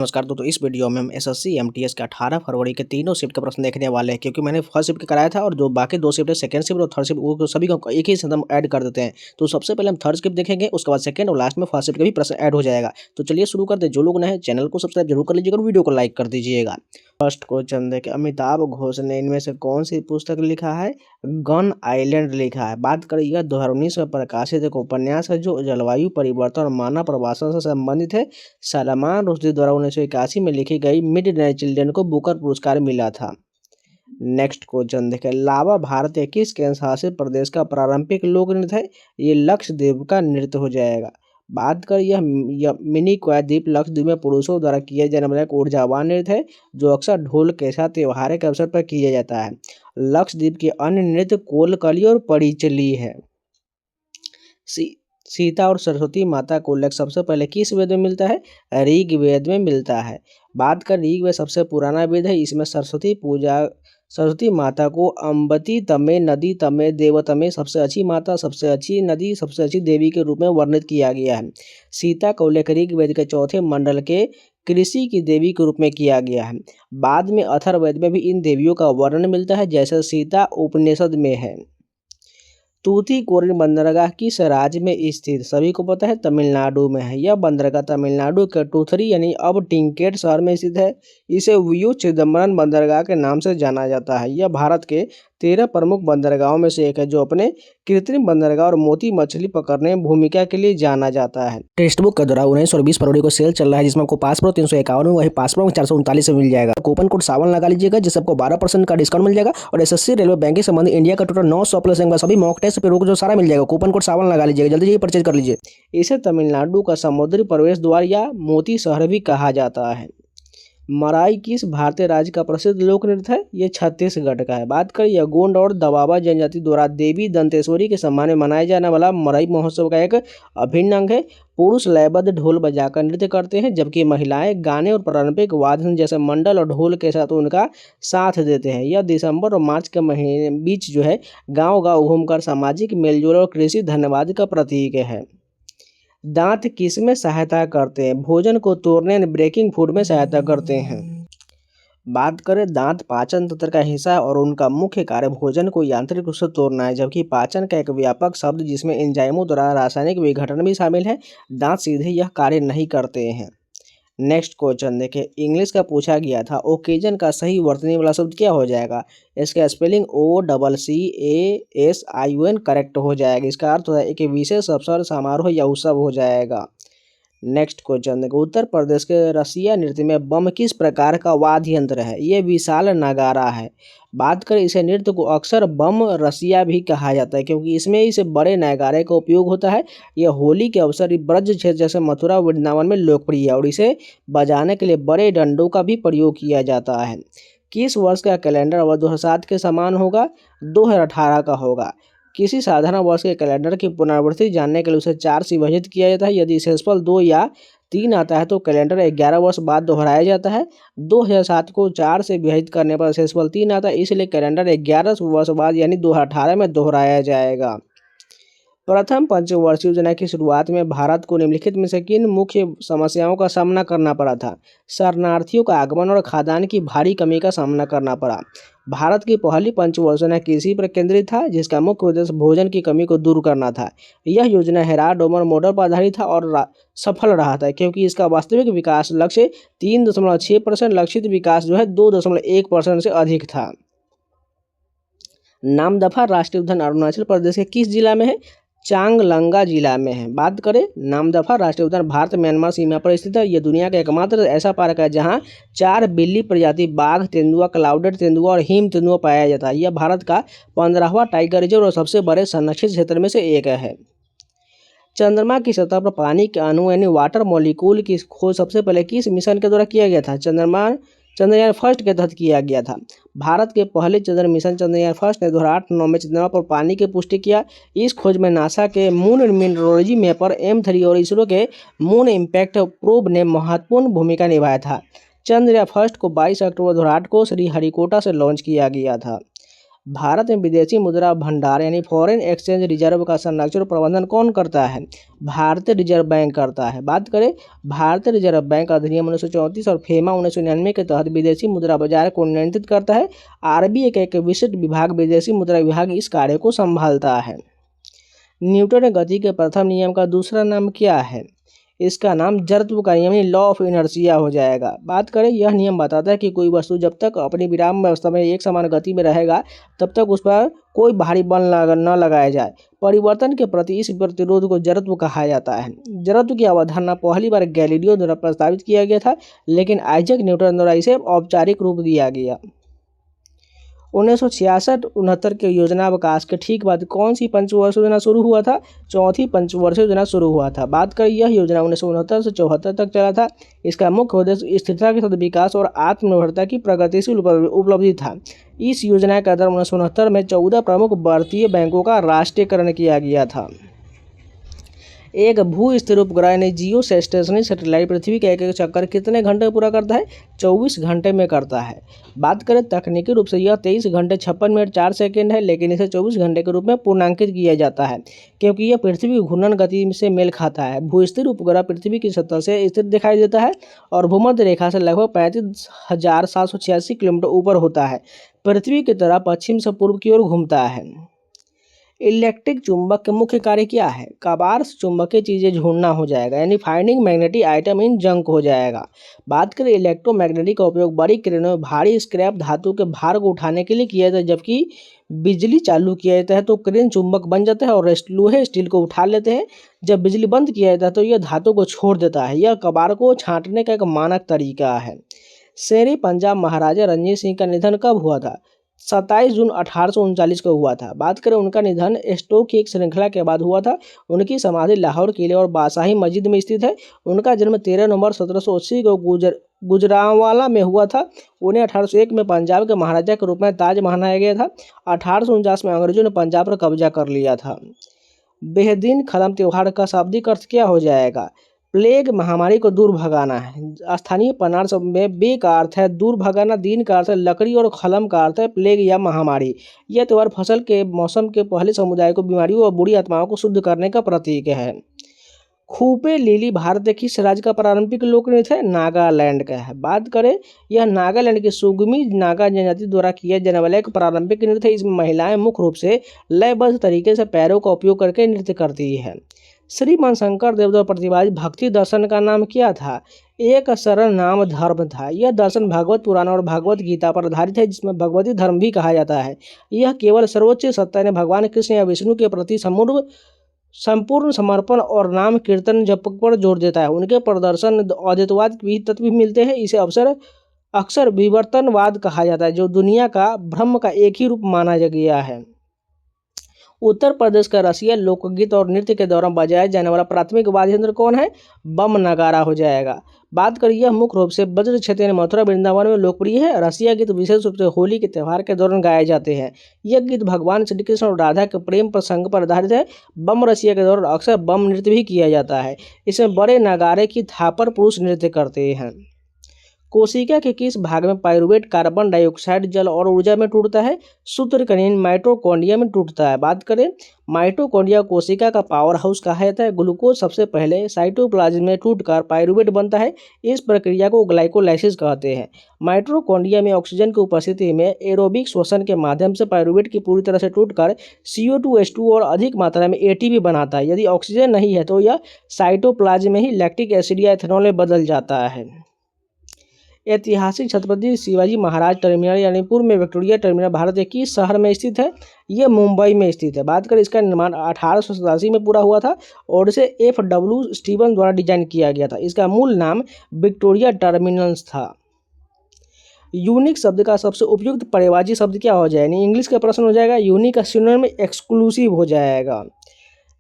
नमस्कार दोस्तों, इस वीडियो में हम एसएससी एमटीएस के 18 फरवरी के तीनों शिफ्ट के प्रश्न देखने वाले हैं। क्योंकि मैंने फर्स्ट शिफ्ट कराया था और जो बाकी दो शिफ्ट है, सेकंड शिफ्ट और थर्ड शिफ्ट, वो सभी को एक ही साथ हम ऐड कर देते हैं। तो सबसे पहले हम थर्ड शिफ्ट देखेंगे, उसके बाद सेकंड और लास्ट में फर्स्ट शिफ्ट का भी प्रश्न ऐड हो जाएगा। तो चलिए शुरू करते हैं। जो लोग नए हैं चैनल को सब्सक्राइब जरूर कर लीजिएगा और वीडियो को लाइक कर दीजिएगा। फर्स्ट क्वेश्चन देखें, अमिताभ घोष ने इनमें से कौन सी पुस्तक लिखा है? गन आइलैंड लिखा है। बात करें, यह 2019 में प्रकाशित एक उपन्यास है जो जलवायु परिवर्तन और मानव प्रवासन से संबंधित है। सलमान रुश्दी द्वारा 1981 में लिखी गई मिड नाइट चिल्ड्रन को बुकर पुरस्कार मिला था। नेक्स्ट क्वेश्चन देखें, लावा भारत के किस केंद्र शासित प्रदेश का पारंपरिक लोक नृत्य है? ये लक्षद्वीप का नृत्य हो जाएगा। बात कर, यह मिनी क्वाय द्वीप लक्षद्वीप में पुरुषों द्वारा किया जाने वाला एक ऊर्जावान नृत्य है जो अक्सर ढोल के साथ त्योहार के अवसर पर किया जाता है। लक्षद्वीप के अन्य नृत्य कोलकली और पड़ीचली है। सीता और सरस्वती माता का उल्लेख सबसे पहले किस वेद में मिलता है? ऋग्वेद में मिलता है। बात कर, ऋग्वेद सबसे पुराना वेद है। इसमें सरस्वती माता को अम्बती तमे नदी तमे देवतमे, सबसे अच्छी माता, सबसे अच्छी नदी, सबसे अच्छी देवी के रूप में वर्णित किया गया है। सीता का उल्लेख ऋग्वेद के चौथे मंडल के कृषि की देवी के रूप में किया गया है। बाद में अथर्ववेद में भी इन देवियों का वर्णन मिलता है, जैसे सीता उपनिषद में है। तूतीकोरिन बंदरगाह किस राज्य में स्थित? सभी को पता है, तमिलनाडु में है। यह बंदरगाह तमिलनाडु के टूथरी यानी अब टिंकेट शहर में स्थित है। इसे वीयू चिदम्बरम बंदरगाह के नाम से जाना जाता है। यह भारत के 13 प्रमुख बंदरगाहों में से एक है जो अपने कृत्रिम बंदरगाह और मोती मछली पकड़ने में भूमिका के लिए जाना जाता है। टेक्स्ट बुक के द्वारा 19 और 20 फरवरी को सेल चल रहा है, जिसमें आपको पास प्रो 351 में, वही पास प्रो 439 में मिल जाएगा। कूपन कोड सावन लगा लीजिएगा, जिससे आपको 12% का डिस्काउंट मिल जाएगा। और एसएससी रेलवे बैंकिंग संबंधी इंडिया का टोटल 900 प्लस सभी मॉक टेस्ट पे रोक जो सारा मिल जाएगा। कूपन कोड सावन लगा लीजिएगा, जल्दी परचेज कर लीजिए। इसे तमिलनाडु का समुद्री प्रवेश द्वार या मोती शहर भी कहा जाता है। मराई किस भारतीय राज्य का प्रसिद्ध लोक नृत्य है? ये छत्तीसगढ़ का है। बात करें, यह गोंड और दबाबा जनजाति द्वारा देवी दंतेश्वरी के सम्मान में मनाया जाने वाला मराई महोत्सव का एक अभिन्न अंग है। पुरुष लयबद्ध ढोल बजाकर नृत्य करते हैं, जबकि महिलाएं गाने और पारंपरिक वाद्य जैसे मंडल और ढोल के साथ उनका साथ देते हैं। यह दिसंबर और मार्च के महीने बीच जो है गाँव गाँव घूमकर सामाजिक मेलजोल और कृषि धन्यवाद का प्रतीक है। दांत किस में सहायता करते हैं? भोजन को तोड़ने यानी ब्रेकिंग फूड में सहायता करते हैं। बात करें, दांत पाचन तंत्र का हिस्सा है और उनका मुख्य कार्य भोजन को यांत्रिक रूप से तोड़ना है, जबकि पाचन का एक व्यापक शब्द जिसमें एंजाइमों द्वारा रासायनिक विघटन भी शामिल है। दांत सीधे यह कार्य नहीं करते हैं। नेक्स्ट क्वेश्चन देखें, इंग्लिश का पूछा गया था, ओकेजन का सही वर्तनी वाला शब्द क्या हो जाएगा? इसका स्पेलिंग OCCASION करेक्ट हो जाएगा। इसका अर्थ है एक विशेष अवसर, समारोह या उत्सव हो जाएगा। नेक्स्ट क्वेश्चन देखो, उत्तर प्रदेश के रसिया नृत्य में बम किस प्रकार का वाद्य यंत्र है? ये विशाल नगारा है। बात करें, इसे नृत्य को अक्सर बम रसिया भी कहा जाता है, क्योंकि इसमें इसे बड़े नगारे का उपयोग होता है। यह होली के अवसर ब्रज क्षेत्र जैसे मथुरा वृंदावन में लोकप्रिय है और इसे बजाने के लिए बड़े डंडों का भी प्रयोग किया जाता है। किस वर्ष का कैलेंडर वर्ष 2007 के समान होगा? 2018 का होगा। किसी साधारण वर्ष के कैलेंडर की पुनरावृत्ति जानने के लिए उसे 4 से विभाजित किया जाता है। यदि शेषफल 2 या 3 आता है तो कैलेंडर 11 वर्ष बाद दोहराया जाता है। 2007 को 4 से विभाजित करने पर शेषफल 3 आता है, इसलिए कैलेंडर 11 वर्ष बाद यानी 2018 में दोहराया जाएगा। प्रथम पंचवर्षीय योजना की शुरुआत में भारत को निम्नलिखित में से किन मुख्य समस्याओं का सामना करना पड़ा था? शरणार्थियों का आगमन और खाद्यान्न की भारी कमी का सामना करना पड़ा। भारत की पहली पंचवर्षीय योजना कृषि पर केंद्रित था, जिसका मुख्य उद्देश्य भोजन की कमी को दूर करना था। यह योजना हेराल्ड डोमर मॉडल पर आधारित था और सफल रहा था, क्योंकि इसका वास्तविक विकास लक्ष्य 3.6%, लक्षित विकास जो है 2.1% से अधिक था। नामदफा राष्ट्रीय उद्यान अरुणाचल प्रदेश के किस जिला में है? चांगलांगा जिला में है। बात करें, नामदफा राष्ट्रीय उद्यान भारत म्यांमार सीमा पर स्थित है। यह दुनिया का एकमात्र ऐसा पार्क है जहां 4 बिल्ली प्रजाति बाघ, तेंदुआ, क्लाउडेड तेंदुआ और हिम तेंदुआ पाया जाता है। यह भारत का 15वां टाइगर रिजर्व और सबसे बड़े संरक्षित क्षेत्र में से एक है। चंद्रमा की सतह पर पानी के अणु यानी वाटर मॉलिक्यूल की खोज सबसे पहले किस मिशन के द्वारा किया गया था? चंद्रयान फर्स्ट के तहत किया गया था। भारत के पहले चंद्र मिशन चंद्रयान फर्स्ट ने 2008-9 में चंद्रमा पर पानी की पुष्टि किया। इस खोज में नासा के मून मिनरोलॉजी मैपर M3 और इसरो के मून इम्पैक्ट प्रोब ने महत्वपूर्ण भूमिका निभाया था। चंद्रयान फर्स्ट को 22 अक्टूबर 2008 को श्रीहरिकोटा से लॉन्च किया गया था। भारत में विदेशी मुद्रा भंडार यानी फॉरेन एक्सचेंज रिजर्व का संरक्षण और प्रबंधन कौन करता है? भारतीय रिजर्व बैंक करता है। बात करें भारतीय रिजर्व बैंक अधिनियम 1934 और फेमा 1999 के तहत विदेशी मुद्रा बाजार को नियंत्रित करता है। आरबीआई का एक विशिष्ट विभाग विदेशी मुद्रा विभाग इस कार्य को संभालता है। न्यूटन ने गति के प्रथम नियम का दूसरा नाम क्या है? इसका नाम जड़त्व का नियम लॉ ऑफ इनर्शिया हो जाएगा। बात करें यह नियम बताता है कि कोई वस्तु जब तक अपनी विराम अवस्था में एक समान गति में रहेगा तब तक उस पर कोई बाहरी बल न लगाया जाए। परिवर्तन के प्रति इस प्रतिरोध को जड़त्व कहा जाता है। जड़त्व की अवधारणा पहली बार गैलीलियो द्वारा प्रस्तावित किया गया था, लेकिन आइजैक न्यूटन द्वारा इसे औपचारिक रूप दिया गया। 1966-69 के योजनावकाश के ठीक बाद कौन सी पंचवर्षीय योजना शुरू हुआ था? चौथी पंचवर्षीय योजना शुरू हुआ था। बात करें यह योजना 1969 से 74 तक चला था। इसका मुख्य उद्देश्य स्थिरता के साथ विकास और आत्मनिर्भरता की प्रगतिशील उपलब्धि था। इस योजना के अंतर्गत 1969 में 14 प्रमुख भारतीय बैंकों का राष्ट्रीयकरण किया गया था। एक भू स्थिर उपग्रह यानी जियो स्टेशनरी सैटेलाइट पृथ्वी का एक चक्कर कितने घंटे में पूरा करता है? 24 घंटे में करता है। बात करें तकनीकी रूप से यह 23 घंटे 56 मिनट 4 सेकंड है, लेकिन इसे 24 घंटे के रूप में पूर्णांकित किया जाता है क्योंकि यह पृथ्वी की घूर्णन गति से मेल खाता है। भू स्थिर उपग्रह पृथ्वी की सतह से स्थिर दिखाई देता है और भूमध्य रेखा से लगभग 35,786 किलोमीटर ऊपर होता है। पृथ्वी की तरह पश्चिम से पूर्व की ओर घूमता है। इलेक्ट्रिक चुंबक के मुख्य कार्य क्या है? कबाड़ से चुंबकीय चीजें ढूंढना हो जाएगा, यानी फाइंडिंग मैग्नेटिक आइटम इन जंक हो जाएगा। बात करें इलेक्ट्रोमैग्नेटिक का उपयोग बड़ी क्रेनों में भारी स्क्रैप धातु के भार को उठाने के लिए किया जाता है। जबकि बिजली चालू किया जाता है तो क्रेन चुंबक बन जाता है और लोहे स्टील को उठा लेते हैं। जब बिजली बंद किया जाता है तो यह धातु को छोड़ देता है। यह कबाड़ को छांटने का एक मानक तरीका है। शेरे पंजाब महाराजा रणजीत सिंह का निधन कब हुआ था? 27 जून 1839 को हुआ था। बात करें उनका निधन स्ट्रोक की एक श्रृंखला के बाद हुआ था। उनकी समाधि लाहौर किले और बादशाही मस्जिद में स्थित है। उनका जन्म 13 नवंबर 1780 को गुजरांवाला में हुआ था। उन्हें 1801 में पंजाब के महाराजा के रूप में ताज महलाया गया था। 1849 में अंग्रेजों ने पंजाब पर कब्जा कर लिया था। बेहदीन खलम त्योहार का शाब्दिक अर्थ क्या हो जाएगा? प्लेग महामारी को दूर भगाना है। स्थानीय पनार में बे का अर्थ है दूर भगाना, दीन का अर्थ है लकड़ी और खलम का अर्थ है प्लेग या महामारी। यह त्योहार फसल के मौसम के पहले समुदाय को बीमारियों और बुरी आत्माओं को शुद्ध करने का प्रतीक है। खूपे लिली भारत के किस राज्य का पारंपरिक लोक नृत्य है? नागालैंड का है। बात करें यह नागालैंड की सुगमी नागा जनजाति द्वारा किया जाने वाला एक पारंपरिक नृत्य है। इसमें महिलाएं मुख्य रूप से लयबद्ध तरीके से पैरों का उपयोग करके नृत्य करती है। श्रीमान शंकर देव द्वारा प्रतिपादित भक्ति दर्शन का नाम क्या था? एक सरल नाम धर्म था। यह दर्शन भागवत पुराण और भगवत गीता पर आधारित है, जिसमें भगवती धर्म भी कहा जाता है। यह केवल सर्वोच्च सत्ता ने भगवान कृष्ण या विष्णु के प्रति संपूर्ण समर्पण और नाम कीर्तन जप पर जोर देता है। उनके प्रदर्शन अद्वैतवाद भी तत्व भी मिलते हैं। इसे अक्सर विवर्तनवाद कहा जाता है, जो दुनिया का ब्रह्म का एक ही रूप माना गया है। उत्तर प्रदेश का रसिया लोकगीत और नृत्य के दौरान बजाया जाने वाला प्राथमिक वाद्य यंत्र कौन है? बम नगारा हो जाएगा। बात करें यह मुख्य रूप से ब्रज क्षेत्र यानी मथुरा वृंदावन में लोकप्रिय है। रसिया गीत विशेष रूप से होली के त्यौहार के दौरान गाए जाते हैं। यह गीत भगवान श्री कृष्ण और राधा के प्रेम प्रसंग पर आधारित है। बम रसिया के दौरान अक्सर बम नृत्य भी किया जाता है। इसमें बड़े नगारे की थापर पुरुष नृत्य करते हैं। कोशिका के किस भाग में पाइरुवेट कार्बन डाइऑक्साइड जल और ऊर्जा में टूटता है? सूत्रकृमिन माइटोकॉन्ड्रिया में टूटता है। बात करें माइटोकॉन्ड्रिया कोशिका का पावर हाउस कहा जाता है। ग्लूकोज सबसे पहले साइटोप्लाज्म में टूटकर पाइरुवेट बनता है। इस प्रक्रिया को ग्लाइकोलाइसिस कहते हैं। माइटोकॉन्ड्रिया में ऑक्सीजन की उपस्थिति में एरोबिक श्वसन के माध्यम से पाइरुवेट की पूरी तरह से टूटकर CO2H2 और अधिक मात्रा में ATP बनाता है। यदि ऑक्सीजन नहीं है तो यह साइटोप्लाज्म में ही लैक्टिक एसिड या एथेनॉल में बदल जाता है। ऐतिहासिक छत्रपति शिवाजी महाराज टर्मिनल यानी पूर्व में विक्टोरिया टर्मिनल भारत के किस शहर में स्थित है? यह मुंबई में स्थित है। बात करें इसका निर्माण 1887 में पूरा हुआ था और इसे FW स्टीवन द्वारा डिजाइन किया गया था। इसका मूल नाम विक्टोरिया टर्मिनल्स था। यूनिक शब्द का सबसे उपयुक्त पर्यायवाची शब्द क्या हो जाएगा? यानी इंग्लिश का प्रश्न हो जाएगा। यूनिक का सिनोनिम में एक्सक्लूसिव हो जाएगा।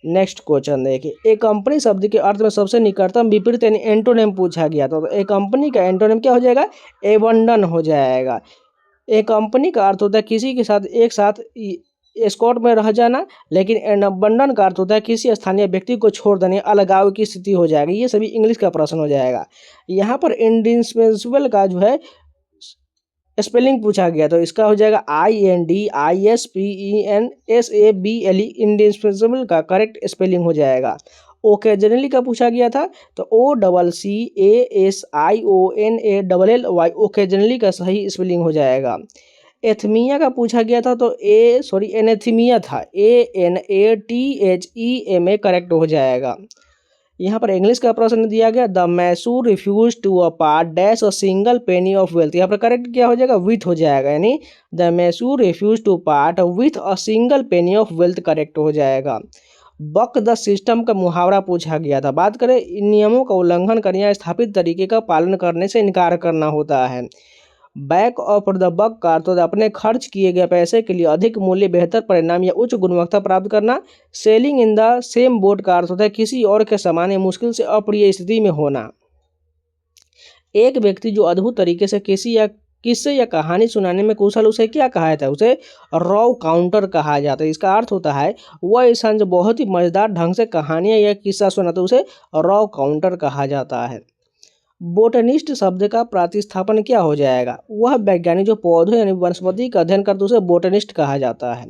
नेक्स्ट क्वेश्चन देखिए, एक कंपनी शब्द के अर्थ में सबसे निकटतम विपरीत यानी एंटोनिम पूछा गया था। तो एक कंपनी का एंटोनिम क्या हो जाएगा? एबंडन हो जाएगा। एक कंपनी का अर्थ होता है किसी के साथ एक साथ एस्कॉर्ट में रह जाना, लेकिन एबंडन का अर्थ होता है किसी स्थानीय व्यक्ति को छोड़ देने, अलगाव की स्थिति हो जाएगी। ये सभी इंग्लिश का प्रश्न हो जाएगा। यहाँ पर इंडिस्पेंसिबल का जो है स्पेलिंग पूछा गया तो इसका हो जाएगा INDISPENSABLE, इंडिस्पेंसिबल का करेक्ट स्पेलिंग हो जाएगा। ओकेजनली का पूछा गया था तो OCCASIONALLY, ओकेजनली का सही स्पेलिंग हो जाएगा। एथमिया का पूछा गया था तो एनेथीमिया था, ANATHEMA करेक्ट हो जाएगा। यहाँ पर इंग्लिश का प्रश्न दिया गया, the Mysore refuse to a part dash a single penny of wealth. यहाँ पर करेक्ट क्या हो जाएगा, विथ हो जाएगा, यानी the Mysore refuse to part with a single penny of wealth correct हो जाएगा। बक द सिस्टम का मुहावरा पूछा गया था। बात करें, इन नियमों का उल्लंघन करने या स्थापित तरीके का पालन करने से इनकार करना होता है। बैक ऑफ द बक का अर्थ होता है अपने खर्च किए गए पैसे के लिए अधिक मूल्य, बेहतर परिणाम या उच्च गुणवत्ता प्राप्त करना। Selling in the same boat का अर्थ होता है किसी और के समान या मुश्किल से अप्रिय स्थिति में होना। एक व्यक्ति जो अद्भुत तरीके से किस्से या कहानी सुनाने में कुशल, उसे क्या कहा जाता है, उसे रॉ काउंटर कहा जाता है। इसका अर्थ होता है वह इंसान जो बहुत ही मजेदार ढंग से कहानियां या किस्सा सुनाता है, उसे रॉ काउंटर कहा जाता है। बोटनिस्ट शब्द का प्रतिस्थापन क्या हो जाएगा, वह वैज्ञानिक जो पौधों यानी वनस्पति का अध्ययन करते उसे बोटनिस्ट कहा जाता है।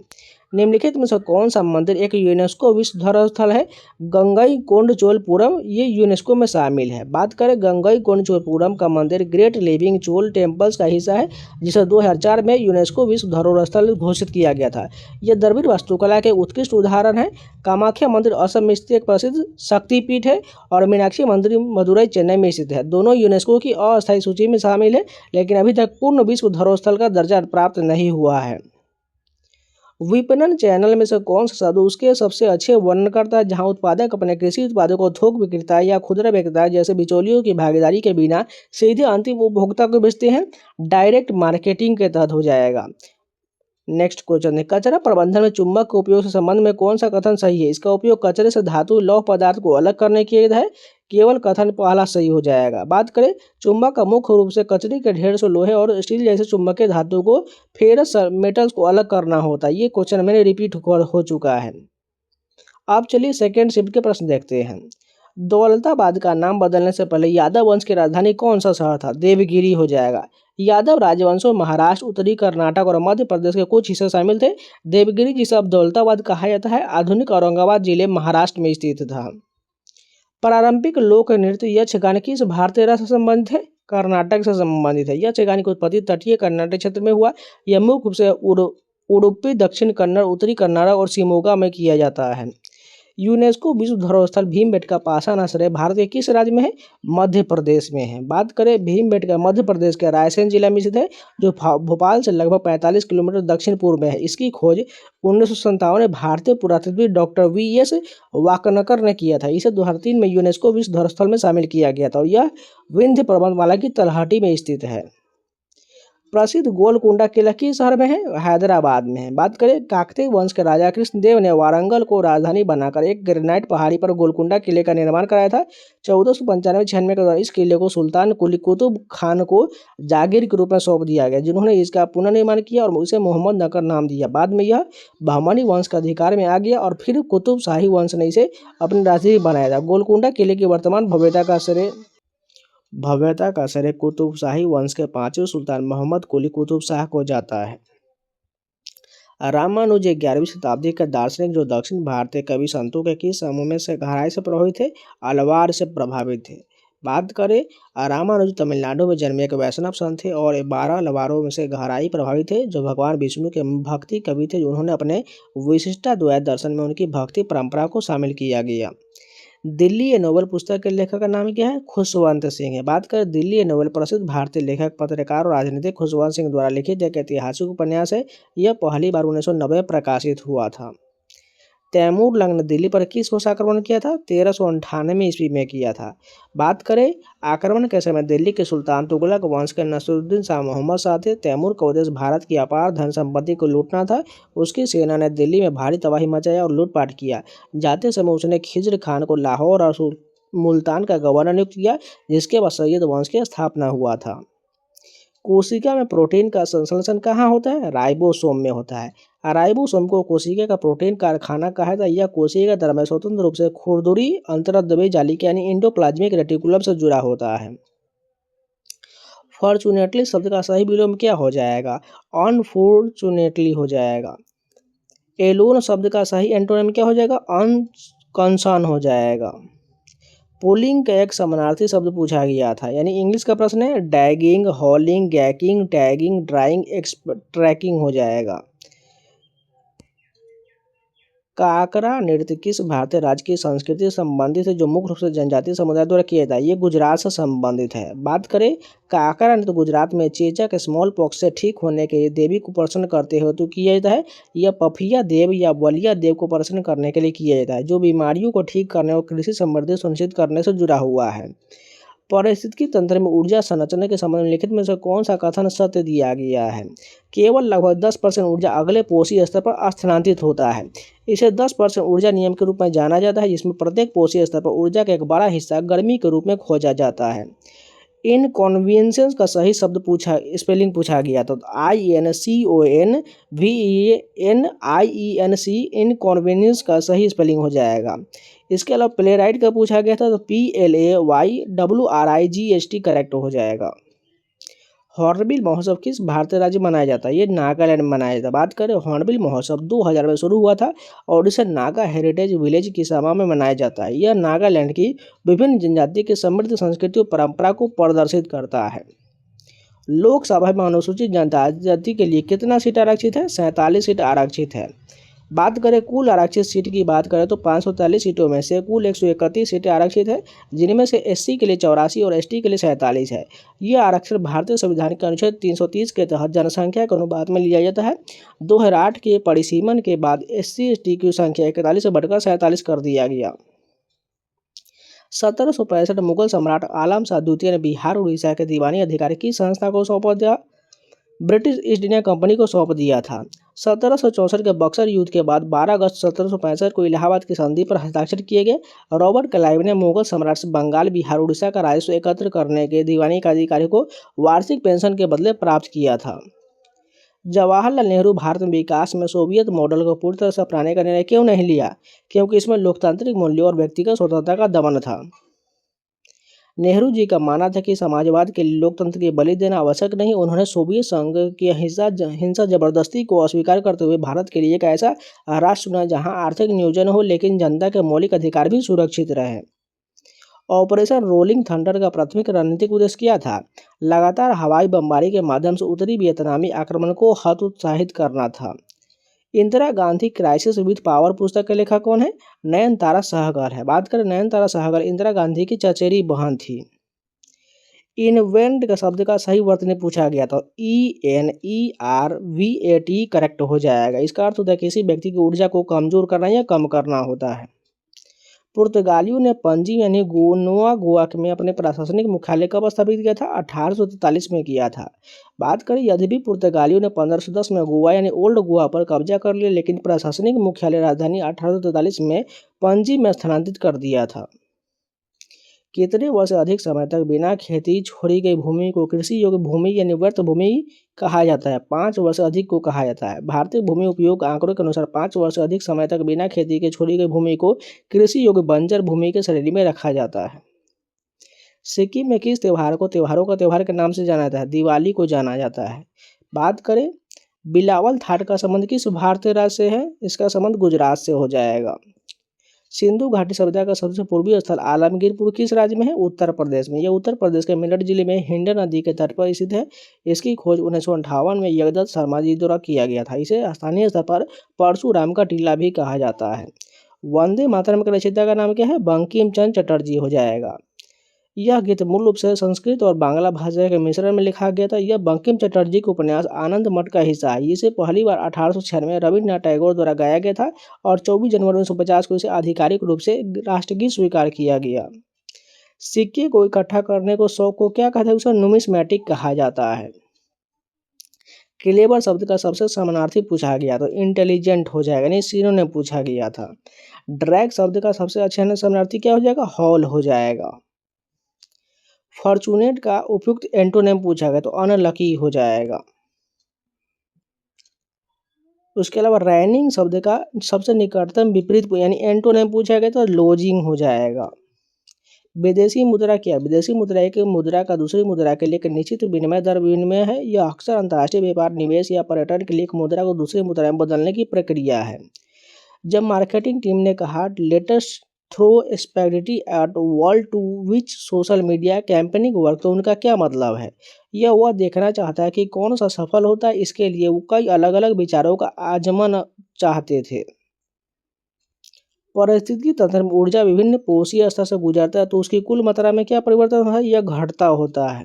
निम्नलिखित में से कौन सा मंदिर एक यूनेस्को विश्व धरोहर स्थल है, गंगईकोंडचोलपुरम, ये यूनेस्को में शामिल है। बात करें गंगईकोंडचोलपुरम का मंदिर ग्रेट लिविंग चोल टेम्पल्स का हिस्सा है, जिसे 2004 में यूनेस्को विश्व धरोहर स्थल घोषित किया गया था। यह द्रविड़ वास्तुकला के उत्कृष्ट उदाहरण है। कामाख्या मंदिर असम में स्थित एक प्रसिद्ध शक्तिपीठ है और मीनाक्षी मंदिर मदुरई चेन्नई में स्थित है। दोनों यूनेस्को की अस्थायी सूची में शामिल है, लेकिन अभी तक पूर्ण विश्व धरोहर स्थल का दर्जा प्राप्त नहीं हुआ है। विपणन चैनल में से कौन सा शब्द उसके सबसे अच्छे वर्णन करता है, जहां उत्पादक अपने कृषि उत्पादों को थोक विक्रेता या खुदरा विक्रेता जैसे बिचौलियों की भागीदारी के बिना सीधे अंतिम उपभोक्ता को बेचते हैं। डायरेक्ट मार्केटिंग के तहत हो जाएगा। नेक्स्ट क्वेश्चन है, कचरा प्रबंधन में चुंबक के उपयोग से संबंध में कौन सा कथन सही है। इसका उपयोग कचरे से धातु लौह पदार्थ को अलग करने के लिए है, केवल कथन पहला सही हो जाएगा। बात करें, चुंबक का मुख्य रूप से कचरे के ढेर से लोहे और स्टील जैसे चुंबकीय धातु को फेरस मेटल्स को अलग करना होता है। ये क्वेश्चन मैंने रिपीट हो चुका है। अब चलिए सेकेंड शिफ्ट के प्रश्न देखते हैं। दौलताबाद का नाम बदलने से पहले यादव वंश की राजधानी कौन सा शहर था, देवगिरी हो जाएगा। यादव राजवंशों महाराष्ट्र, उत्तरी कर्नाटक और मध्य प्रदेश के कुछ हिस्से शामिल थे। देवगिरी जिसे अब दौलताबाद कहा जाता है, आधुनिक औरंगाबाद जिले महाराष्ट्र में स्थित था। पारंपरिक लोक नृत्य यक्षगान किस भारतीय राज्य से संबंधित है, कर्नाटक से संबंधित है। यक्षगान की उत्पत्ति तटीय कर्नाटक क्षेत्र में हुआ। यह मुख्य रूप से उडुपी, दक्षिण कन्नड़, उत्तरी कन्नड़ और शिमोगा में किया जाता है। यूनेस्को विश्व धरोहर स्थल भीमबेटका पाषाण आश्रय भारत के किस राज्य में है, मध्य प्रदेश में है। बात करें, भीमबेटका मध्य प्रदेश के रायसेन जिला में स्थित है, जो भोपाल से लगभग 45 किलोमीटर दक्षिण पूर्व में है। इसकी खोज 1957 में भारतीय पुरातत्वविद डॉक्टर VS वाकनकर ने किया था। इसे 2003 में यूनेस्को विश्व धरोहर स्थल में शामिल किया गया था और यह विंध्य पर्वतमाला की तलहटी में स्थित है। प्रसिद्ध गोलकुंडा किला किस शहर में है, हैदराबाद में है। बात करें, काकतीय वंश के राजा कृष्णदेव ने वारंगल को राजधानी बनाकर एक ग्रेनाइट पहाड़ी पर गोलकुंडा किले का निर्माण कराया था। 1495-96 के दौरान इस किले को सुल्तान कुली कुतुब खान को जागीर के रूप में सौंप दिया गया, जिन्होंने इसका पुनर्निर्माण किया और उसे मोहम्मद नकर नाम दिया। बाद में यह बहमनी वंश के अधिकार में आ गया और फिर कुतुब शाही वंश ने इसे अपनी राजधानी बनाया था। गोलकुंडा किले की वर्तमान भव्यता का श्रेय कुतुब शाही वंश के 5वें सुल्तान मोहम्मद कुली कुतुब शाह को जाता है। रामानुज 11वीं शताब्दी के दार्शनिक जो दक्षिण भारतीय कवि संतों के किस समूह में से गहराई से प्रभावित थे, अलवार से प्रभावित थे। बात करें, रामानुज तमिलनाडु में जन्मे एक वैष्णव संत थे और 12 अलवारों में से गहराई प्रभावित थे, जो भगवान विष्णु के भक्ति कवि थे। उन्होंने अपने विशिष्टाद्वैत दर्शन में उनकी भक्ति परंपरा को शामिल किया गया। दिल्ली ए नोबेल पुस्तक के लेखक का नाम क्या है, खुशवंत सिंह है। बात करें, दिल्ली ए नोबेल प्रसिद्ध भारतीय लेखक, पत्रकार और राजनीतिक खुशवंत सिंह द्वारा लिखित एक ऐतिहासिक उपन्यास है। यह पहली बार 1990 में प्रकाशित हुआ था। तैमूर लंग ने दिल्ली पर किस वर्ष आक्रमण किया था, 1398 ईस्वी में किया था। बात करें, आक्रमण के समय दिल्ली के सुल्तान तुगलक वंश के नसरुद्दीन शाह मोहम्मद शाह थे। तैमूर का उद्देश्य भारत की अपार धन संपत्ति को लूटना था। उसकी सेना ने दिल्ली में भारी तबाही मचाया और लूटपाट किया। जाते समय उसने खिज्र खान को लाहौर और मुल्तान का गवर्नर नियुक्त किया, जिसके बाद सैयद वंश की स्थापना हुआ था। कोशिका में प्रोटीन का संश्लेषण कहाँ होता है, राइबोसोम में होता है। राइबोसोम को कोशिका का प्रोटीन कारखाना कहा जाता है। यह कोशिका धर्म में स्वतंत्र रूप से खुरदुरी अंतर्द्रव्य जालिका यानी इंडोप्लाज्मिक रेटिकुलम से जुड़ा होता है। फॉर्चुनेटली शब्द का सही विलोम क्या हो जाएगा? अनफॉर्चुनेटली हो जाएगा। एलोन शब्द का सही एंटोनिम क्या हो जाएगा? अनकंसर्न हो जाएगा। पुलिंग का एक समानार्थी शब्द पूछा गया था, यानी इंग्लिश का प्रश्न है डैगिंग, हॉलिंग, गैकिंग, टैगिंग, ड्राइंग, ट्रैकिंग हो जाएगा। काकरा नृत्य किस भारतीय राज्य की संस्कृति से संबंधित है जो मुख्य रूप से जनजातीय समुदाय द्वारा किया जाता है? ये गुजरात से संबंधित है। बात करें काकरा नृत्य गुजरात में चेचक स्मॉल पॉक्स से ठीक होने के लिए देवी को प्रसन्न करते हुए तो किया जाता है। यह पफिया देव या बलिया देव को प्रसन्न करने के लिए किया जाता है, जो बीमारियों को ठीक करने और कृषि समृद्धि सुनिश्चित करने से जुड़ा हुआ है। पारिस्थितिकी तंत्र में ऊर्जा संरचना के संबंध में लिखित में से कौन सा कथन सत्य दिया गया है? केवल लगभग 10% ऊर्जा अगले पोषी स्तर पर स्थानांतरित होता है। इसे 10% ऊर्जा नियम के रूप में जाना जाता है, जिसमें प्रत्येक पोषी स्तर पर ऊर्जा का एक बड़ा हिस्सा गर्मी के रूप में खोजा जाता है। इनकॉन्वीनियंस का सही शब्द स्पेलिंग पूछा गया तो INCONVENIENC इनकॉन्वीनियंस का सही स्पेलिंग हो जाएगा। इसके अलावा प्ले राइट का पूछा गया था तो PLAYRRIGHT करेक्ट हो जाएगा। हॉर्नबिल महोत्सव किस भारतीय राज्य में मनाया जाता है? ये नागालैंड में मनाया जाता है। बात करें हॉर्नबिल महोत्सव 2000 में शुरू हुआ था और इसे नागा हेरिटेज विलेज किसामा में मनाया जाता है। यह नागालैंड की विभिन्न जनजाति की समृद्ध संस्कृति और परंपरा को प्रदर्शित करता है। लोकसभा में अनुसूचित जनजाति के लिए कितना सीट आरक्षित है? 47 सीट आरक्षित है। बात करें कुल आरक्षित सीट की बात करें तो 543 सीटों में से कुल 131 सीटें आरक्षित है, जिनमें से SC के लिए 84 और ST के लिए 47 है। यह आरक्षण भारतीय संविधान के अनुच्छेद 330 के तहत जनसंख्या के अनुपात में लिया जाता है। 2008 के परिसीमन के बाद SC ST की संख्या 41 से बढ़कर 47 कर दिया गया। 1765 मुगल सम्राट आलम शाह द्वितीय ने बिहार उड़ीसा के दीवानी अधिकार की संस्था को सौंप दिया? ब्रिटिश ईस्ट इंडिया कंपनी को सौंप दिया था। 1764 के बक्सर युद्ध के बाद 12 अगस्त 1765 को इलाहाबाद की संधि पर हस्ताक्षर किए गए। रॉबर्ट क्लाइव ने मुगल सम्राट से बंगाल, बिहार, उड़ीसा का राजस्व एकत्र करने के दीवानी का अधिकारी को वार्षिक पेंशन के बदले प्राप्त किया था। जवाहरलाल नेहरू भारत में विकास में सोवियत मॉडल को पूरी तरह से अपनाने का निर्णय क्यों नहीं लिया? क्योंकि इसमें लोकतांत्रिक मूल्यों और व्यक्तिगत स्वतंत्रता का दमन था। नेहरू जी का मानना था कि समाजवाद के लिए लोकतंत्र की बलि देना आवश्यक नहीं। उन्होंने सोवियत संघ की हिंसा जबरदस्ती को अस्वीकार करते हुए भारत के लिए एक ऐसा राष्ट्र चुना जहां आर्थिक नियोजन हो लेकिन जनता के मौलिक अधिकार भी सुरक्षित रहे। ऑपरेशन रोलिंग थंडर का प्राथमिक रणनीतिक उद्देश्य क्या था? लगातार हवाई बमबारी के माध्यम से उत्तरी वियतनामी आक्रमण को हतोत्साहित करना था। Indira Gandhi crisis with power पुस्तक के लेखक कौन है? नयनतारा सहगल है। बात करें नयनतारा सहगल इंदिरा गांधी की चचेरी बहन थी। इन्वेंट का शब्द का सही वर्तनी पूछा गया तो ENERVAT करेक्ट हो जाएगा। इसका अर्थ होता है किसी व्यक्ति की ऊर्जा को कमजोर करना या कम करना होता है। पुर्तगालियों ने पणजी यानी गोवा में अपने प्रशासनिक मुख्यालय कब स्थापित किया था? 1843 में किया था। बात करें यदि भी पुर्तगालियों ने 1510 में गोवा यानी ओल्ड गोवा पर कब्जा कर लिया, लेकिन प्रशासनिक मुख्यालय राजधानी 1843 में पणजी में स्थानांतरित कर दिया था। कितने वर्ष से अधिक समय तक बिना खेती छोड़ी गई भूमि को कृषि योग्य भूमि यानी व्यर्थ भूमि कहा जाता है? 5 वर्ष से अधिक को कहा जाता है। भारतीय भूमि उपयोग आंकड़ों के अनुसार 5 वर्ष से अधिक समय तक बिना खेती के छोड़ी गई भूमि को कृषि योग्य बंजर भूमि के श्रेणी में रखा जाता है। सिक्किम में किस त्योहार को त्योहारों का त्योहार के नाम से जाना जाता है? दिवाली को जाना जाता है। बात करें बिलावल थाट का संबंध किस भारतीय राज्य से है? इसका संबंध गुजरात से हो जाएगा। सिंधु घाटी सभ्यता का सबसे पूर्वी स्थल आलमगीरपुर किस राज्य में है? उत्तर प्रदेश में। यह उत्तर प्रदेश के मेरठ जिले में हिंडन नदी के तट पर स्थित है। इसकी खोज 1958 में यगदत्त शर्मा जी द्वारा किया गया था। इसे स्थानीय स्तर पर परशुराम का टीला भी कहा जाता है। वंदे मातरम के रचयिता का नाम क्या है? बंकिम चंद्र चटर्जी हो जाएगा। यह गीत मूल रूप से संस्कृत और बांग्ला भाषा के मिश्रण में लिखा गया था। यह बंकिम चटर्जी के उपन्यास आनंद मठ का हिस्सा है। इसे पहली बार 1896 में रविन्द्रनाथ टैगोर द्वारा गाया गया था और 24 जनवरी 1950 को इसे आधिकारिक रूप से राष्ट्रगीत स्वीकार किया गया। सिक्के को इकट्ठा करने को शौक को क्या कहते हैं? उसे नुमिस्मेटिक कहा जाता है। क्लेवर शब्द का सबसे समानार्थी पूछा गया तो इंटेलिजेंट हो जाएगा, नहीं सिनोनिम पूछा गया था। ड्रैग शब्द का सबसे अच्छा समानार्थी क्या हो जाएगा? हॉल हो जाएगा। फॉर्चूनेट का उपयुक्त एंटोनिम पूछा गया तो अनलकी हो जाएगा। उसके अलावा रैनिंग शब्द का सबसे निकटतम विपरीत यानी एंटोनिम पूछा गया तो लॉजिंग हो जाएगा। विदेशी मुद्रा क्या है? विदेशी मुद्रा एक मुद्रा का दूसरी मुद्रा के लिए एक निश्चित विनिमय दर विनिमय है। यह अक्सर अंतर्राष्ट्रीय व्यापार, निवेश या पर्यटन के लिए एक मुद्रा को दूसरी मुद्रा में बदलने की प्रक्रिया है। जब मार्केटिंग टीम ने कहा let's throw spaghetti at wall to which social media campaigning work, तो उनका क्या मतलब है? यह वह देखना चाहता है कि कौन सा सफल होता है। इसके लिए वो कई अलग अलग विचारों का आजमन चाहते थे। परिस्थिति तंत्र में ऊर्जा विभिन्न पोषीय स्तर से गुजरता है, तो उसकी कुल मात्रा में क्या परिवर्तन है? यह घटता होता है।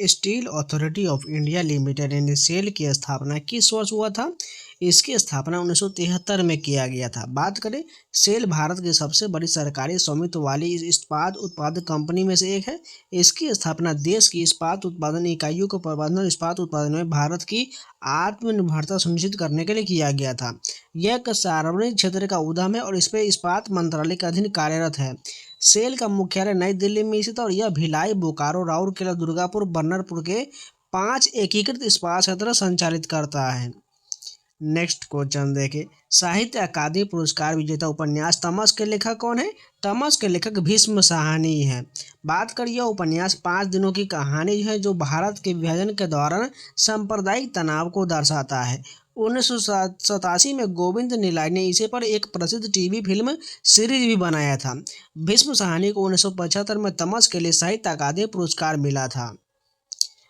Steel authority of India limited यानी सेल की स्थापना किस वर्ष हुआ था? इसकी स्थापना 1973 में किया गया था। बात करें, सेल भारत की सबसे बड़ी सरकारी स्वामित्व वाली इस्पात उत्पादक कंपनी में से एक है। इसकी स्थापना देश की इस्पात उत्पादन इकाइयों को प्रबंधन इस्पात उत्पादन में भारत की आत्मनिर्भरता सुनिश्चित करने के लिए किया गया था। यह एक सार्वजनिक क्षेत्र का उद्यम है और इस पर इस्पात मंत्रालय के अधीन कार्यरत है। सेल का मुख्यालय नई दिल्ली में स्थित है और यह भिलाई, बोकारो, राउरकेला, दुर्गापुर, बन्नरपुर के 5 एकीकृत इस्पात क्षेत्र संचालित करता है। नेक्स्ट क्वेश्चन देखिए, साहित्य अकादमी पुरस्कार विजेता उपन्यास तमस के लेखक कौन है? तमस के लेखक भीष्म साहनी है। बात करिए, उपन्यास 5 दिनों की कहानी है जो भारत के विभाजन के दौरान सांप्रदायिक तनाव को दर्शाता है। 1987 में गोविंद निलाय ने इसे पर एक प्रसिद्ध टीवी फिल्म सीरीज भी बनाया था। भीष्म साहनी को 1975 में तमस के लिए साहित्य अकादमी पुरस्कार मिला था।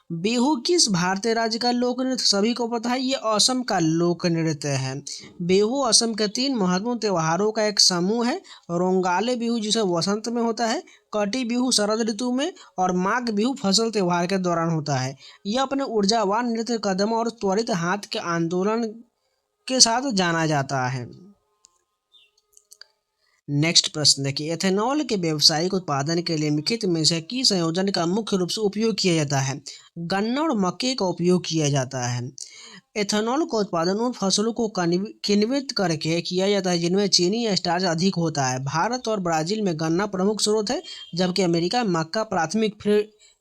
बिहू किस भारतीय राज्य का लोक नृत्य? सभी को पता है, ये असम का लोक नृत्य है। बिहू असम के 3 महत्वपूर्ण त्योहारों का एक समूह है। रोंगाले बिहू जिसे वसंत में होता है, कटी बिहू शरद ऋतु में और माघ बिहू फसल त्योहार के दौरान होता है। यह अपने ऊर्जावान नृत्य कदमों और त्वरित हाथ के आंदोलन के साथ जाना जाता है। नेक्स्ट प्रश्न देखिए, एथेनॉल के व्यावसायिक उत्पादन के लिए निम्नलिखित में से किस संयोजन का मुख्य रूप से उपयोग किया जाता है? गन्ना और मक्के का उपयोग किया जाता है। एथेनॉल का उत्पादन उन फसलों को किण्वित करके किया जाता है जिनमें चीनी या स्टार्च अधिक होता है। भारत और ब्राजील में गन्ना प्रमुख स्रोत है, जबकि अमेरिका में मक्का प्राथमिक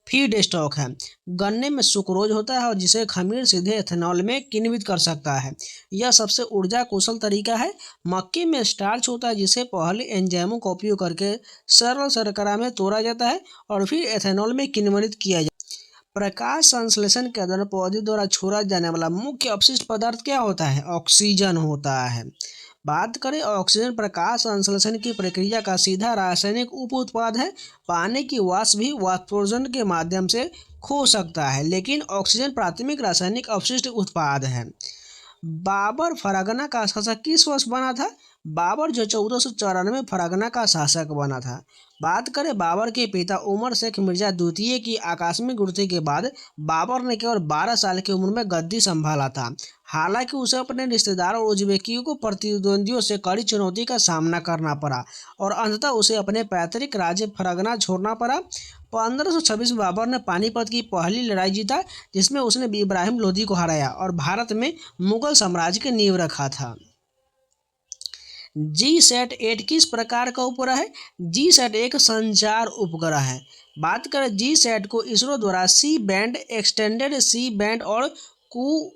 फीड स्टॉक है। गन्ने में सुक्रोज होता है और जिसे खमीर सीधे एथेनॉल में किण्वित कर सकता है। यह सबसे ऊर्जा कुशल तरीका है। मक्के में स्टार्च होता है जिसे पहले एंजाइमों का उपयोग करके सरल शर्करा में तोड़ा जाता है और फिर एथेनॉल में किण्वित किया जाता है। प्रकाश संश्लेषण के दौरान पौधे द्वारा छोड़ा जाने वाला मुख्य अपशिष्ट पदार्थ क्या होता है? ऑक्सीजन होता है। बात करें, ऑक्सीजन प्रकाश संश्लेषण की प्रक्रिया का सीधा रासायनिक उप उत्पाद है। पानी की वाष्प भी वाष्पोत्सर्जन के माध्यम से खो सकता है, लेकिन ऑक्सीजन प्राथमिक रासायनिक अपशिष्ट उत्पाद है। बाबर फरगना का शासक किस वर्ष बना था? बाबर जो 1494 फरगना का शासक बना था। बात करें, बाबर के पिता उमर शेख मिर्जा द्वितीय की आकस्मिक मृत्यु के बाद बाबर ने केवल 12 साल की उम्र में गद्दी संभाला था। हालांकि उसे अपने रिश्तेदारों और उज़्बेकियों को प्रतिद्वंदियों से कड़ी चुनौती का सामना करना पड़ा और अंततः उसे अपने पैतृक राज्य फरगना छोड़ना पड़ा। 1526 में बाबर ने पानीपत की पहली लड़ाई जीता, जिसमें उसने इब्राहिम लोधी को हराया और भारत में मुगल साम्राज्य की नींव रखा था। GSAT-8 किस प्रकार का उपग्रह है? GSAT एक संचार उपग्रह है। बात करें, GSAT को इसरो द्वारा C band, extended C band और कू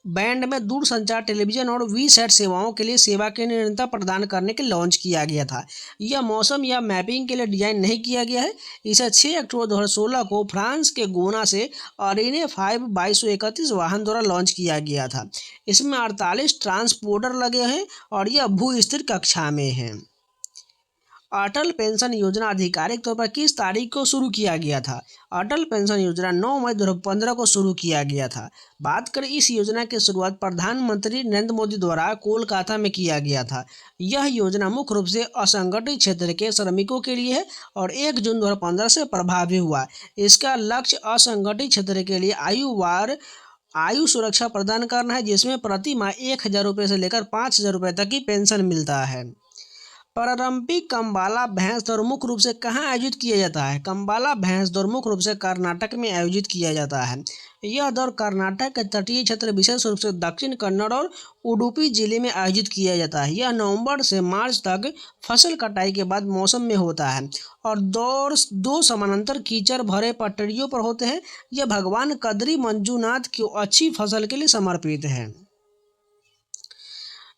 बैंड में दूरसंचार, टेलीविजन और वीसैट सेवाओं के लिए सेवा की निरंतरता प्रदान करने के लॉन्च किया गया था। यह मौसम या मैपिंग के लिए डिजाइन नहीं किया गया है। इसे 6 अक्टूबर 2016 को फ्रांस के गोना से अरीने 5 2231 वाहन द्वारा लॉन्च किया गया था। इसमें 48 ट्रांसपोर्टर लगे हैं और यह भू स्थिर कक्षा में है। अटल पेंशन योजना आधिकारिक तौर पर किस तारीख को शुरू किया गया था? अटल पेंशन योजना 9 मई 2015 को शुरू किया गया था। बात करें, इस योजना की शुरुआत प्रधानमंत्री नरेंद्र मोदी द्वारा कोलकाता में किया गया था। यह योजना मुख्य रूप से असंगठित क्षेत्र के श्रमिकों के लिए है और 1 जून 2015 से प्रभावी हुआ। इसका लक्ष्य असंगठित क्षेत्र के लिए आयु सुरक्षा प्रदान करना है, जिसमें प्रति माह 1000 रुपये से लेकर 5000 रुपये तक की पेंशन मिलता है। पारंपरिक कंबाला भैंस दौड़ मुख्य रूप से कहाँ आयोजित किया जाता है? कंबाला भैंस दौड़ मुख्य रूप से कर्नाटक में आयोजित किया जाता है। यह दौड़ कर्नाटक के तटीय क्षेत्र, विशेष रूप से दक्षिण कन्नड़ और उडुपी जिले में आयोजित किया जाता है। यह नवंबर से मार्च तक फसल कटाई के बाद मौसम में होता है और दौड़ 2 समानांतर कीचड़ भरे पटरियों पर होते हैं। यह भगवान कद्री मंजूनाथ की अच्छी फसल के लिए समर्पित है।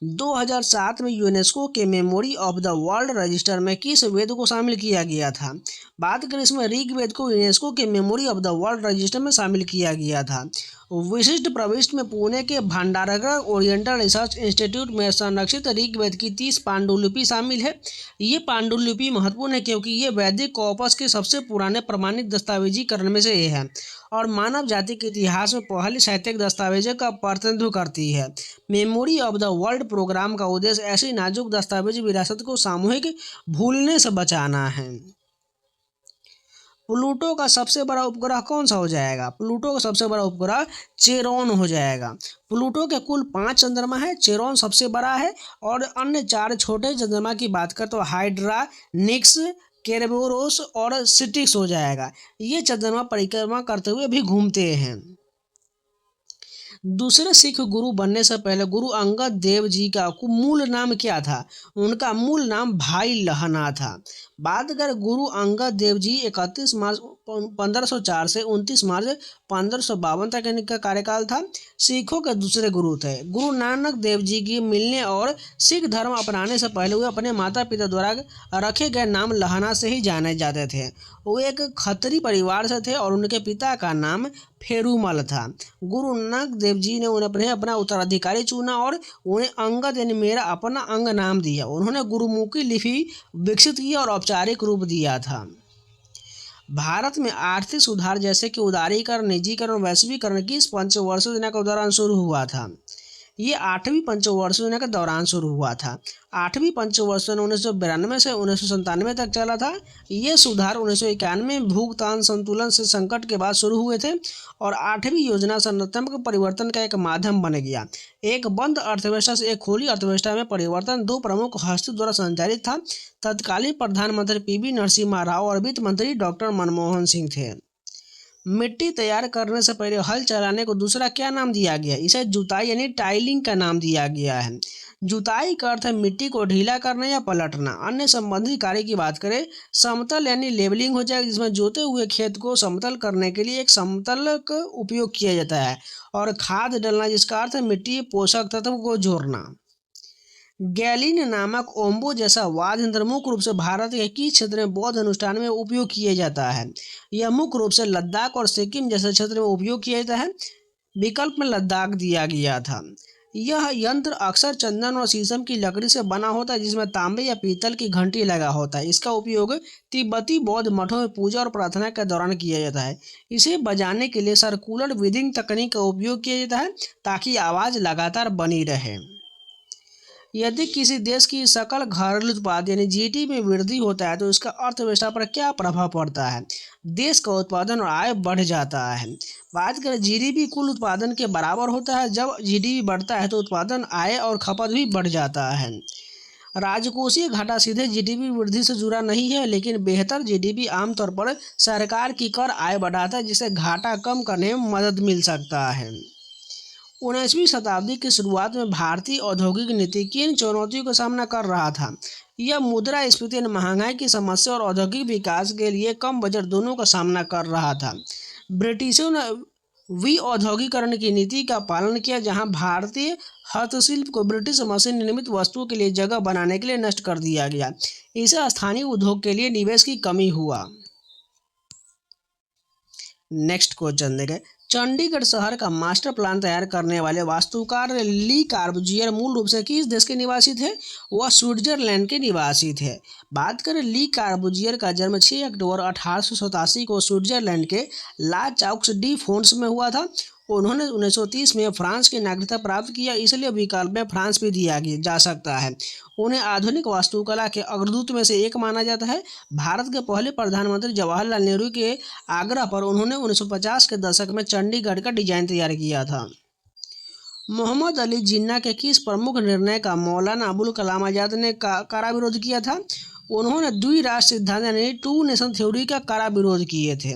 2007 में यूनेस्को के memory of the world register में किस वेद को शामिल किया गया था? बात करें इसमें ऋग्वेद को यूनेस्को के memory of the world register में शामिल किया गया था। विशिष्ट प्रविष्ट में पुणे के भंडारकर ओरिएंटल रिसर्च इंस्टीट्यूट में संरक्षित ऋग्वेद की 30 पांडुलिपि शामिल है। ये पांडुलिपि महत्वपूर्ण है क्योंकि ये वैदिक कॉर्पस के सबसे पुराने प्रमाणित दस्तावेजीकरण में से एक है और मानव जाति के इतिहास में पहले साहित्यिक दस्तावेजों का प्रतिनिधित्व करती है। Memory of the world program का उद्देश्य ऐसी नाजुक दस्तावेजी विरासत को सामूहिक भूलने से बचाना है। प्लूटो का सबसे बड़ा उपग्रह कौन सा हो जाएगा? प्लूटो का सबसे बड़ा उपग्रह चेरोन हो जाएगा। प्लूटो के कुल 5 चंद्रमा है, चेरोन सबसे बड़ा है और अन्य 4 छोटे चंद्रमा की बात करें तो हाइड्रा, निक्स, केरबोरोस और सिटिक्स हो जाएगा। ये चंद्रमा परिक्रमा करते हुए भी घूमते हैं। दूसरे सिख गुरु बनने से पहले गुरु अंगद देव जी का मूल नाम क्या था? उनका मूल नाम भाई लहना था। बात करें गुरु अंगद देव जी 31 मार्च 1504 से 29 मार्च 1552 तक इनका कार्यकाल था। सिखों के दूसरे गुरु थे। गुरु नानक देव जी की मिलने और सिख धर्म अपनाने से पहले वे अपने माता पिता द्वारा रखे गए नाम लहना से ही जाने जाते थे। वो एक खत्री परिवार से थे और उनके पिता का नाम फेरूमल था। गुरु नानक देव जी ने उन्हें अपना उत्तराधिकारी चुना और उन्हें अंगद यानी मेरा अपना अंग नाम दिया। उन्होंने गुरुमुखी लिपि विकसित की और औपचारिक रूप दिया था। भारत में आर्थिक सुधार जैसे कि उदारीकरण, निजीकरण और वैश्वीकरण किस पंचवर्षीय योजना के दौरान शुरू हुआ था? ये 8वीं पंचवर्षीय योजना के दौरान शुरू हुआ था। 8वीं पंचवर्षीय योजना 1992 से 1997 तक चला था। ये सुधार 1991 में भुगतान संतुलन से संकट के बाद शुरू हुए थे और 8वीं योजना संरचनात्मक परिवर्तन का एक माध्यम बन गया। एक बंद अर्थव्यवस्था से एक खुली अर्थव्यवस्था में परिवर्तन 2 प्रमुख हस्तियों द्वारा संचालित था। तत्कालीन प्रधानमंत्री पीवी नरसिम्हा राव और वित्त मंत्री डॉक्टर मनमोहन सिंह थे। मिट्टी तैयार करने से पहले हल चलाने को दूसरा क्या नाम दिया गया? इसे जुताई यानी टाइलिंग का नाम दिया गया है। जुताई का अर्थ है मिट्टी को ढीला करना या पलटना। अन्य संबंधित कार्य की बात करें, समतल यानी लेवलिंग हो जाएगा, जिसमें जोते हुए खेत को समतल करने के लिए एक समतल का उपयोग किया जाता है। और खाद डालना, जिसका अर्थ है मिट्टी पोषक तत्व को जोड़ना। गैलिन नामक ओम्बो जैसा वाद्य यंत्र मुख्य रूप से भारत के किस क्षेत्र में बौद्ध अनुष्ठान में उपयोग किया जाता है? यह मुख्य रूप से लद्दाख और सिक्किम जैसे क्षेत्र में उपयोग किया जाता है। विकल्प में लद्दाख दिया गया था। यह यंत्र अक्सर चंदन और शीशम की लकड़ी से बना होता है, जिसमें तांबे या पीतल की घंटी लगा होता है। इसका उपयोग तिब्बती बौद्ध मठों में पूजा और प्रार्थना के दौरान किया जाता है। इसे बजाने के लिए सर्कुलर ब्रीदिंग तकनीक का उपयोग किया जाता है ताकि आवाज़ लगातार बनी रहे। यदि किसी देश की सकल घरेलू उत्पाद यानी जीडीपी में वृद्धि होता है तो इसका अर्थव्यवस्था पर क्या प्रभाव पड़ता है? देश का उत्पादन और आय बढ़ जाता है। बात करें जीडीपी कुल उत्पादन के बराबर होता है। जब जीडीपी बढ़ता है तो उत्पादन, आय और खपत भी बढ़ जाता है। राजकोषीय घाटा सीधे जीडीपी वृद्धि से जुड़ा नहीं है, लेकिन बेहतर जीडीपी आमतौर पर सरकार की कर आय बढ़ाता है, जिससे घाटा कम करने में मदद मिल सकता है। 19वीं शताब्दी की शुरुआत में भारतीय औद्योगिक नीति किन चुनौतियों का सामना कर रहा था? यह मुद्रास्फीति यानी महंगाई की समस्या और औद्योगिक विकास के लिए कम बजट दोनों का सामना कर रहा था। ब्रिटिशों ने विऔद्योगिकरण की नीति का पालन किया, जहां भारतीय हस्तशिल्प को ब्रिटिश मशीन निर्मित वस्तुओं के लिए जगह बनाने के लिए नष्ट कर दिया गया। इससे स्थानीय उद्योग के लिए निवेश की कमी हुआ। नेक्स्ट क्वेश्चन देखें, चंडीगढ़ शहर का मास्टर प्लान तैयार करने वाले वास्तुकार ली कार्बुजियर मूल रूप से किस देश के निवासी थे? वह स्विट्जरलैंड के निवासी थे। बात करें ली कार्बुजियर का जन्म 6 अक्टूबर 1887 को स्विट्जरलैंड के ला चाउक्स डी फोंस में हुआ था। उन्होंने 1930 में फ्रांस की नागरिकता प्राप्त किया, इसलिए विकल्प में फ्रांस भी दिया जा सकता है। उन्हें आधुनिक वास्तुकला के अग्रदूत में से एक माना जाता है। भारत के पहले प्रधानमंत्री जवाहरलाल नेहरू के आग्रह पर उन्होंने 1950 के दशक में चंडीगढ़ का डिजाइन तैयार किया था। मोहम्मद अली जिन्ना के किस प्रमुख निर्णय का मौलाना अबुल कलाम आज़ाद ने कड़ा विरोध किया था? उन्होंने द्विराष्ट्र सिद्धांत यानी 2 नेशन थ्योरी का कड़ा विरोध किए थे।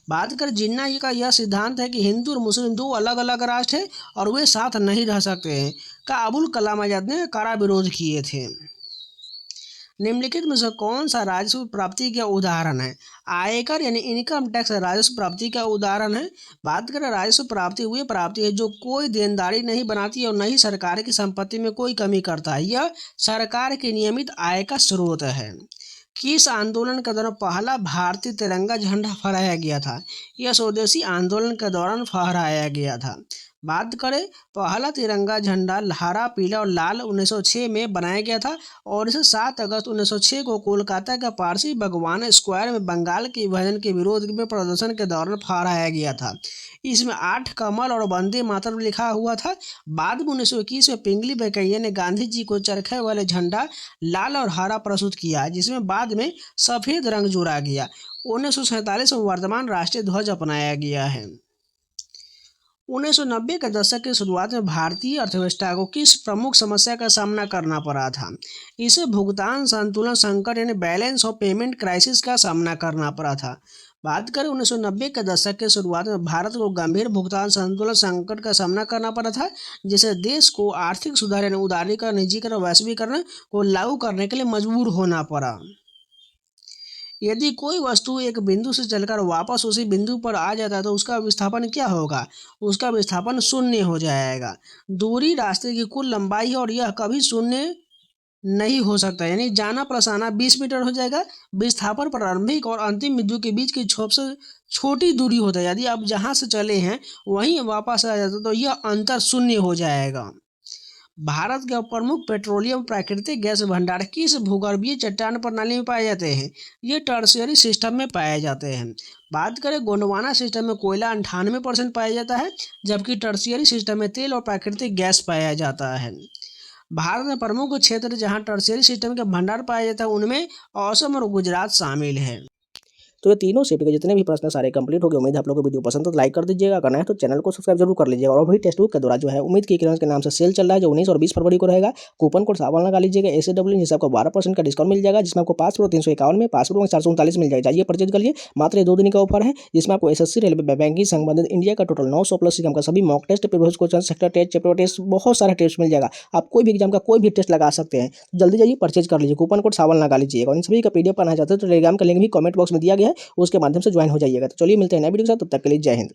बात कर जिन्ना का यह सिद्धांत है कि हिंदू और मुस्लिम 2 अलग अलग राष्ट्र हैं और वे साथ नहीं रह सकते हैं, का अबुल कलाम आज़ाद ने कड़ा विरोध किए थे। निम्नलिखित में से कौन सा राजस्व प्राप्ति का उदाहरण है? आयकर यानी इनकम टैक्स राजस्व प्राप्ति का उदाहरण है। बात करें राजस्व प्राप्ति, वही प्राप्ति है जो कोई देनदारी नहीं बनाती और न ही सरकार की संपत्ति में कोई कमी करता है। यह सरकार की नियमित आय का स्रोत है। किस आंदोलन के दौरान पहला भारतीय तिरंगा झंडा फहराया गया था? यह स्वदेशी आंदोलन के दौरान फहराया गया था। बात करें पहला तिरंगा झंडा हरा, पीला और लाल 1906 में बनाया गया था और इसे 7 अगस्त 1906 को कोलकाता के पारसी भगवान स्क्वायर में बंगाल के विभाजन के विरोध में प्रदर्शन के दौरान फहराया गया था। इसमें 8 कमल और वंदे मातरम लिखा हुआ था। बाद में 1921 में पिंगली वेंकैया ने गांधी जी को चरखे वाले झंडा लाल और हरा प्रस्तुत किया, जिसमें बाद में सफ़ेद रंग जोड़ा गया। 1947 में वर्तमान राष्ट्रीय ध्वज अपनाया गया है। 1990 के दशक की शुरुआत में भारतीय अर्थव्यवस्था को किस प्रमुख समस्या का सामना करना पड़ा था? इसे भुगतान संतुलन संकट यानी बैलेंस ऑफ पेमेंट क्राइसिस का सामना करना पड़ा था। बात करें 1990 के दशक के शुरुआत में भारत को गंभीर भुगतान संतुलन संकट का सामना करना पड़ा था, जिसे देश को आर्थिक सुधार यानी उदारीकरण, निजीकरण और वैश्वीकरण को लागू करने के लिए मजबूर होना पड़ा। यदि कोई वस्तु एक बिंदु से चलकर वापस उसी बिंदु पर आ जाता है तो उसका विस्थापन क्या होगा? उसका विस्थापन शून्य हो जाएगा। दूरी रास्ते की कुल लंबाई है और यह कभी शून्य नहीं हो सकता, यानी जाना प्लस आना 20 मीटर हो जाएगा। विस्थापन प्रारंभिक और अंतिम बिंदु के बीच की सबसे छोटी दूरी होता है। यदि आप जहाँ से चले हैं वहीं वापस आ जाते तो यह अंतर शून्य हो जाएगा। भारत के प्रमुख पेट्रोलियम प्राकृतिक गैस भंडार किस भूगर्भीय चट्टान प्रणाली में पाए जाते हैं? ये टर्शियरी सिस्टम में पाए जाते हैं। बात करें गोंडवाना सिस्टम में कोयला 98% पाया जाता है, जबकि टर्शियरी सिस्टम में तेल और प्राकृतिक गैस पाया जाता है। भारत में प्रमुख क्षेत्र जहां टर्शियरी सिस्टम के भंडार पाया जाता है उनमें असम और गुजरात शामिल है। तो ये तीनों शिफ्ट के जितने भी प्रश्न सारे कंप्लीट हो गए। उम्मीद है आप लोगों को वीडियो पसंद तो लाइक कर दीजिएगा, करना है तो चैनल को सब्सक्राइब जरूर कर लीजिएगा। और वही टेक्स्ट बुक के दौरान जो है उम्मीद की किरण के नाम से सेल चल रहा है जो 19 और 20 फरवरी को रहेगा। कूपन कोड सावन लगा लीजिएगा ACW, जिससे आपको 12% का डिस्काउंट मिल जाएगा, जिसमें आपको 5 प्रो 351 में, 5 प्रो 439 मिल जाएगा। जाइए परचेज कर लिए। मात्र ये 2 दिन का ऑफर है, जिसमें आपको SSC रेलवे बैंकिंग संबंधित इंडिया का टोटल 900 प्लस एग्जाम का सभी mock test, previous question, sector test, chapter test, बहुत सारा टेस्ट मिल जाएगा। आप कोई भी एग्जाम का कोई भी टेस्ट लगा सकते हैं। तो जल्दी जाइए परचेज कर लीजिए, कूपन कोड सावन लगा लीजिएगा। और इन सभी का PDF पाना चाहते हैं तो टेलीग्राम का लिंक भी कमेंट बॉक्स में दिया गया है, उसके माध्यम से ज्वाइन हो जाइएगा। तो चलिए मिलते हैं नए वीडियो के साथ, तब तक के लिए जय हिंद।